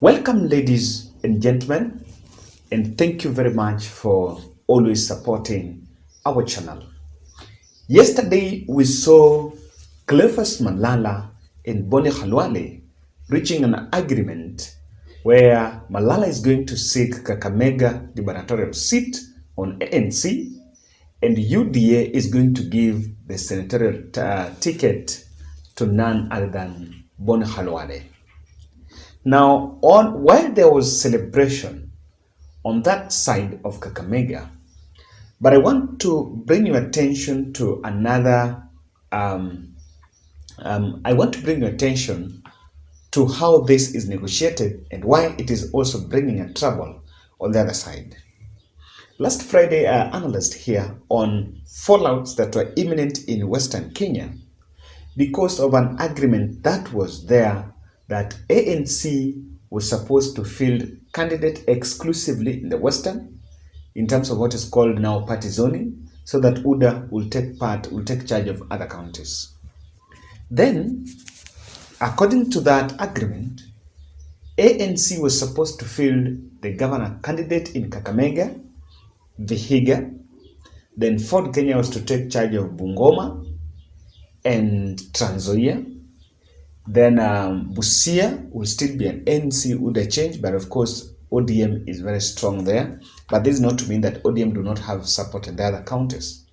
Welcome, ladies and gentlemen, and thank you very much for always supporting our channel. Yesterday, we saw Cleophas Malala and Boni Khalwale reaching an agreement where Malala is going to seek Kakamega gubernatorial seat on ANC, and UDA is going to give the senatorial ticket to none other than Boni Khalwale. Now, while there was celebration on that side of Kakamega, but I want to bring your attention to another. I want to bring your attention to how this is negotiated and why it is also bringing a trouble on the other side. Last Friday, I analyzed here on fallouts that were imminent in Western Kenya because of an agreement that was there that ANC was supposed to field candidate exclusively in the Western in terms of what is called now party zoning, so that UDA will take charge of other counties. Then, according to that agreement, ANC was supposed to field the governor candidate in Kakamega, Vihiga, then Ford Kenya was to take charge of Bungoma and Trans Nzoia. Then Busia will still be an ANC UDA change, but of course ODM is very strong there. But this is not to mean that ODM do not have support in the other counties.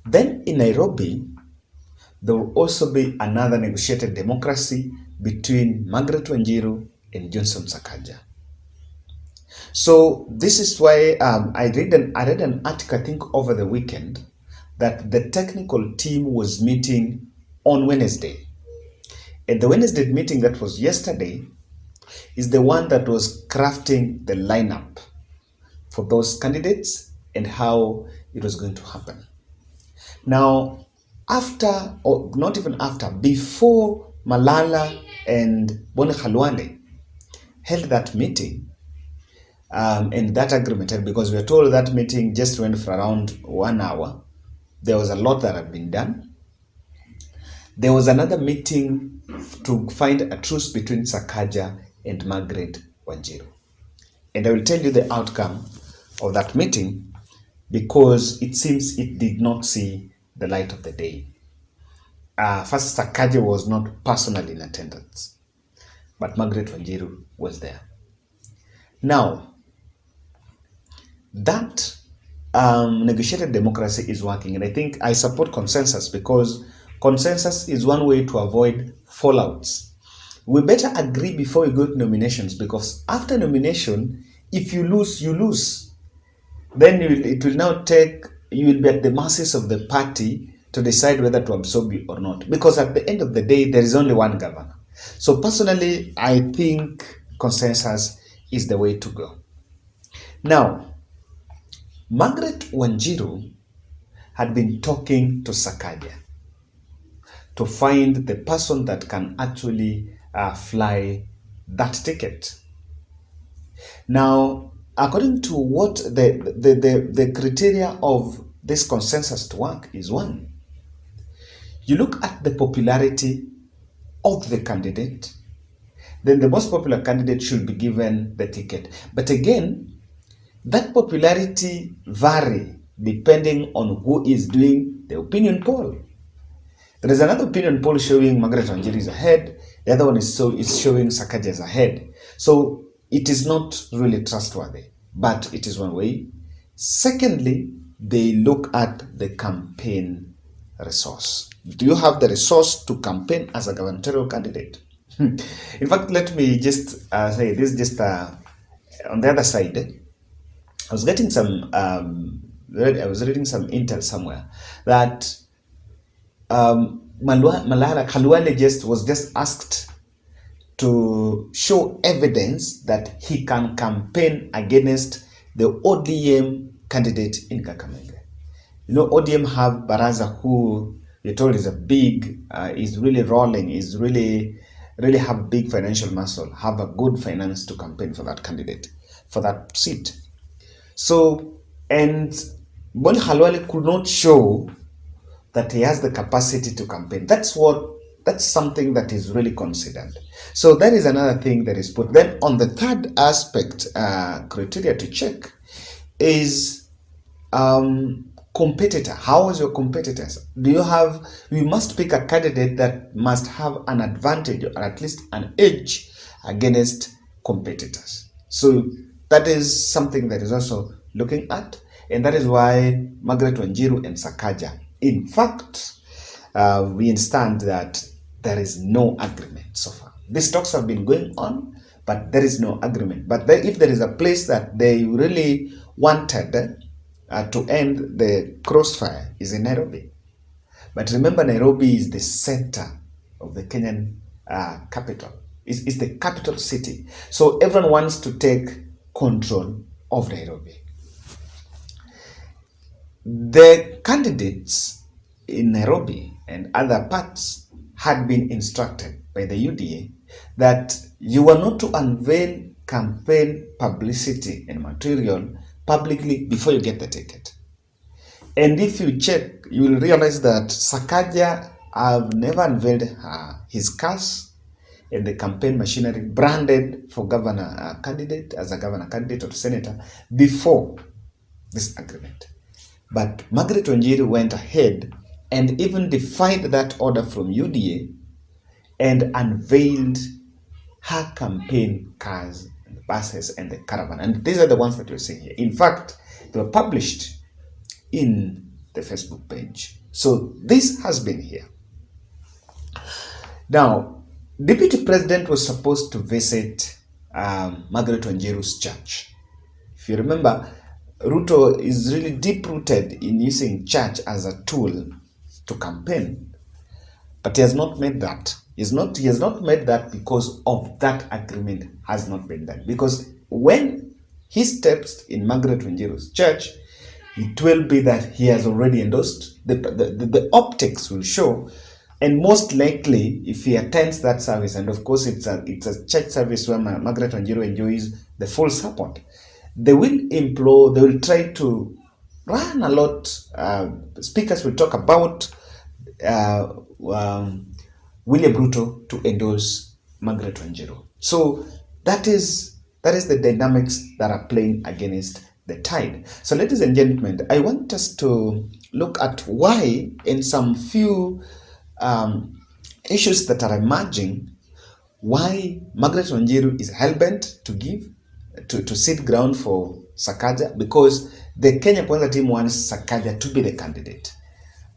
Then in Nairobi, there will also be another negotiated democracy between Magret Wanjiru and Johnson Sakaja. So this is why I read an article, I think over the weekend, that the technical team was meeting on Wednesday. And the Wednesday meeting that was yesterday is the one that was crafting the lineup for those candidates and how it was going to happen. Now, after, or not even after, before Malala and Boni Khalwale held that meeting and that agreement, and because we are told that meeting just went for around 1 hour, there was a lot that had been done. There was another meeting to find a truce between Sakaja and Magret Wanjiru. And I will tell you the outcome of that meeting because it seems it did not see the light of the day. First, Sakaja was not personally in attendance, but Magret Wanjiru was there. Now, that negotiated democracy is working, and I think I support consensus because consensus is one way to avoid fallouts. We better agree before we go to nominations, because after nomination, if you lose, you lose. Then it will now take, you will be at the mercies of the party to decide whether to absorb you or not. Because at the end of the day, there is only one governor. So personally, I think consensus is the way to go. Now, Magret Wanjiru had been talking to Sakaja to find the person that can actually fly that ticket. Now, according to what the criteria of this consensus to work is: one, you look at the popularity of the candidate, then the most popular candidate should be given the ticket. But again, that popularity vary depending on who is doing the opinion poll. There is another opinion poll showing Magret Wanjiru is ahead. The other one is showing Sakaja is ahead. So it is not really trustworthy, but it is one way. Secondly, they look at the campaign resource. Do you have the resource to campaign as a gubernatorial candidate? In fact, let me just say this just on the other side. I was getting some, I was reading some intel somewhere that Malala Khalwale was just asked to show evidence that he can campaign against the ODM candidate in Kakamega. You know, ODM have Baraza, who you're told is a big, is really rolling, is really have big financial muscle, have a good finance to campaign for that candidate, for that seat. So, and Boni Khalwale could not show that he has the capacity to campaign. That's what that's something that is really considered. So that is another thing that is put. Then on the third aspect, criteria to check is competitor. How is your competitors? We must pick a candidate that must have an advantage or at least an edge against competitors. So that is something that is also looking at, and that is why Magret, Wanjiru and Sakaja, in fact, we understand that there is no agreement so far. These talks have been going on, but there is no agreement. But if there is a place that they really wanted to end the crossfire, is in Nairobi. But remember, Nairobi is the center of the Kenyan capital. It's the capital city. So everyone wants to take control of Nairobi. The candidates in Nairobi and other parts had been instructed by the UDA that you were not to unveil campaign publicity and material publicly before you get the ticket. And if you check, you will realize that Sakaja have never unveiled his cars and the campaign machinery branded for governor candidate, as a governor candidate or senator, before this agreement. But Magret Wanjiru went ahead and even defied that order from UDA and unveiled her campaign cars, and the buses, and the caravan. And these are the ones that you're seeing here. In fact, they were published in the Facebook page. So this has been here. Now, Deputy President was supposed to visit Magret Wanjiru's church. If you remember, Ruto is really deep-rooted in using church as a tool to campaign, but he has not made that. He has not made that because of that agreement has not been done. Because when he steps in Magret Wanjiru's church, it will be that he has already endorsed. The optics will show, and most likely, if he attends that service, and of course it's a church service where Magret Wanjiru enjoys the full support, they will implore, they will try to run a lot. Speakers will talk about William Ruto to endorse Magret Wanjiru. So that is the dynamics that are playing against the tide. So ladies and gentlemen, I want us to look at why in some few issues that are emerging, why Magret Wanjiru is hellbent to give to cede ground for Sakaja, because the Kenya Kwanza team wants Sakaja to be the candidate.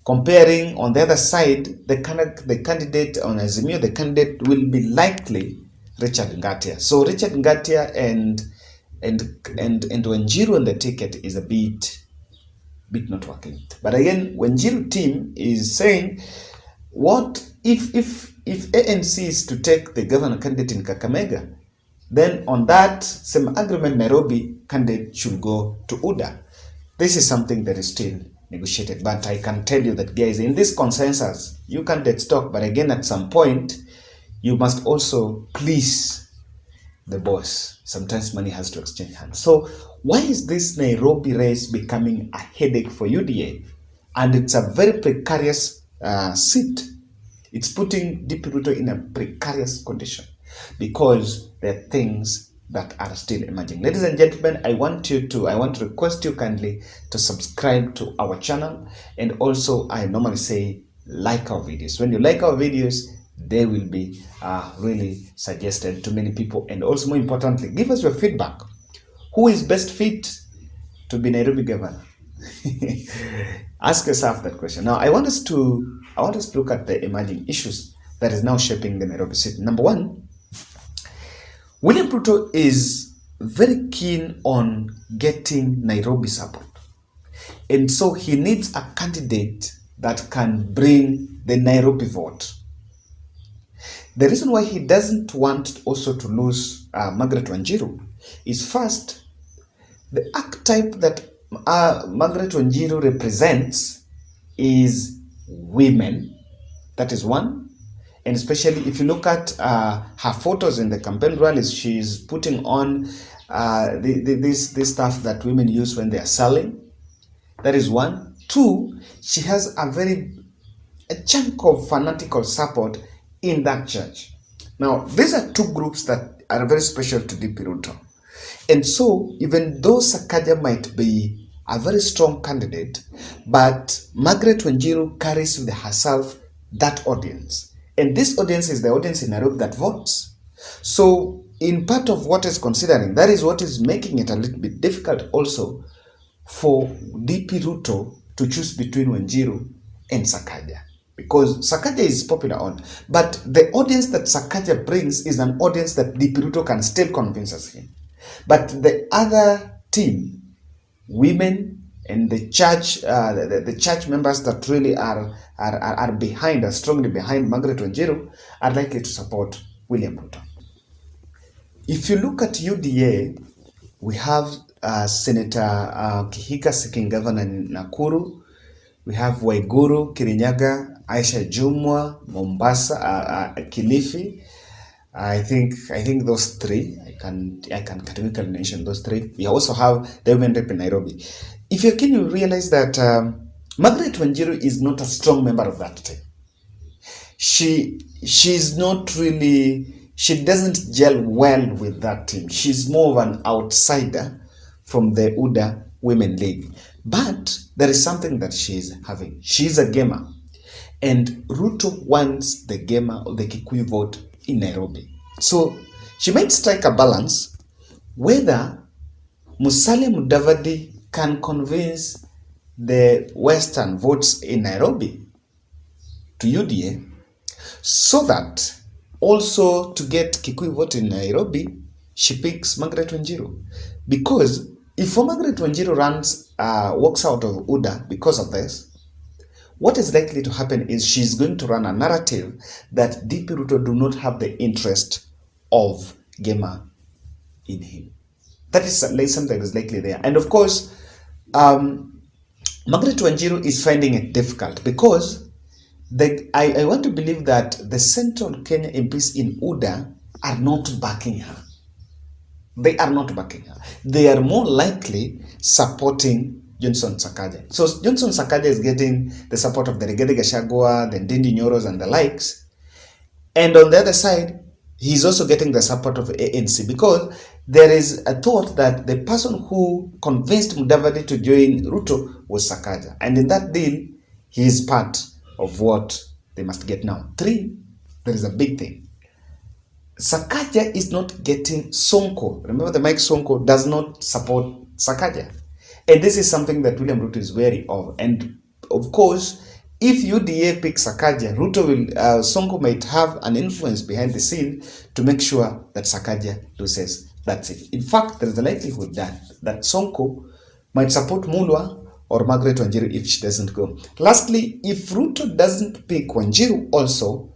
Comparing on the other side, the candidate on Azimio, the candidate will be likely Richard Ngatia. So Richard Ngatia and Wanjiru on the ticket is a bit not working. But again, Wanjiru team is saying, what if ANC is to take the governor candidate in Kakamega? Then on that same agreement, Nairobi candidate should go to UDA. This is something that is still negotiated. But I can tell you that, guys, in this consensus, you candidates talk. But again, at some point, you must also please the boss. Sometimes money has to exchange hands. So why is this Nairobi race becoming a headache for UDA? And it's a very precarious seat. It's putting DP Ruto in a precarious condition, because there are things that are still emerging. Ladies and gentlemen, I want to request you kindly to subscribe to our channel, and also I normally say like our videos. When you like our videos, they will be really suggested to many people, and also more importantly, give us your feedback. Who is best fit to be Nairobi governor? Ask yourself that question. Now, I want us to look at the emerging issues that is now shaping the Nairobi city. Number one, William Ruto is very keen on getting Nairobi support. And so he needs a candidate that can bring the Nairobi vote. The reason why he doesn't want also to lose Magret Wanjiru is, first, the archetype that Magret Wanjiru represents is women. That is one. And especially if you look at her photos in the campaign rallies, she's putting on this stuff that women use when they are selling. That is one. Two, she has a chunk of fanatical support in that church. Now, these are two groups that are very special to DP Ruto. And so, even though Sakaja might be a very strong candidate, but Magret Wanjiru carries with herself that audience. And this audience is the audience in Nairobi that votes. So, in part of what is considering, that is what is making it a little bit difficult also for DP Ruto to choose between Wanjiru and Sakaja. Because Sakaja is popular on, but the audience that Sakaja brings is an audience that DP Ruto can still convince him. But the other team, women and the church, the church members that really are behind, are strongly behind Magret Wanjiru, are likely to support William Ruto. If you look at UDA, we have Senator Kihika seeking governor in Nakuru. We have Waiguru, Kirinyaga, Aisha Jumwa, Mombasa, Kilifi. I think those three. I can categorically mention those three. We also have the women rep in Nairobi. If you're keen, you realize that Magret Wanjiru is not a strong member of that team. She's not really. She doesn't gel well with that team. She's more of an outsider from the UDA Women League. But there is something that she's having. She's a gamer. And Ruto wants the gamer or the Kikuyu vote in Nairobi. So she might strike a balance whether Musalia Mudavadi can convince the Western votes in Nairobi to UDA so that also to get Kikuyu vote in Nairobi, she picks Magret Wanjiru. Because if Magret Wanjiru walks out of UDA because of this, what is likely to happen is she's going to run a narrative that DP Ruto do not have the interest of Gema in him. That is something that is likely there. And of course, Magret Wanjiru is finding it difficult because I want to believe that the Central Kenya MPs in UDA are not backing her. They are not backing her. They are more likely supporting Johnson Sakaja. So Johnson Sakaja is getting the support of the Rigathi Gachagua, the Ndindi Nyoros and the likes. And on the other side, he's also getting the support of ANC because there is a thought that the person who convinced Mudavadi to join Ruto was Sakaja. And in that deal, he is part of what they must get now. 3, there is a big thing. Sakaja is not getting Sonko. Remember, the Mike Sonko does not support Sakaja. And this is something that William Ruto is wary of. And of course, if UDA picks Sakaja, Sonko might have an influence behind the scene to make sure that Sakaja loses. That's it. In fact, there is a likelihood that Sonko might support Mulwa or Magret Wanjiru if she doesn't go. Lastly, if Ruto doesn't pick Wanjiru also,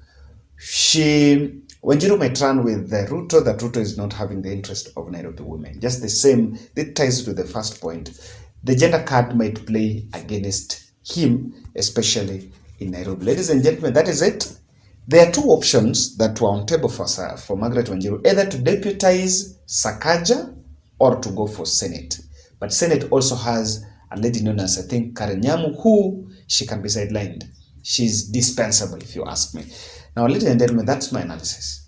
Wanjiru might run with the Ruto that Ruto is not having the interest of Nairobi women. Just the same, it ties to the first point. The gender card might play against him, especially in Nairobi. Ladies and gentlemen, that is it. There are two options that were on table for Magret Wanjiru, either to deputize Sakaja or to go for Senate. But Senate also has a lady known as, I think, Karen Nyamu, who she can be sidelined. She's dispensable, if you ask me. Now, ladies and gentlemen, that's my analysis.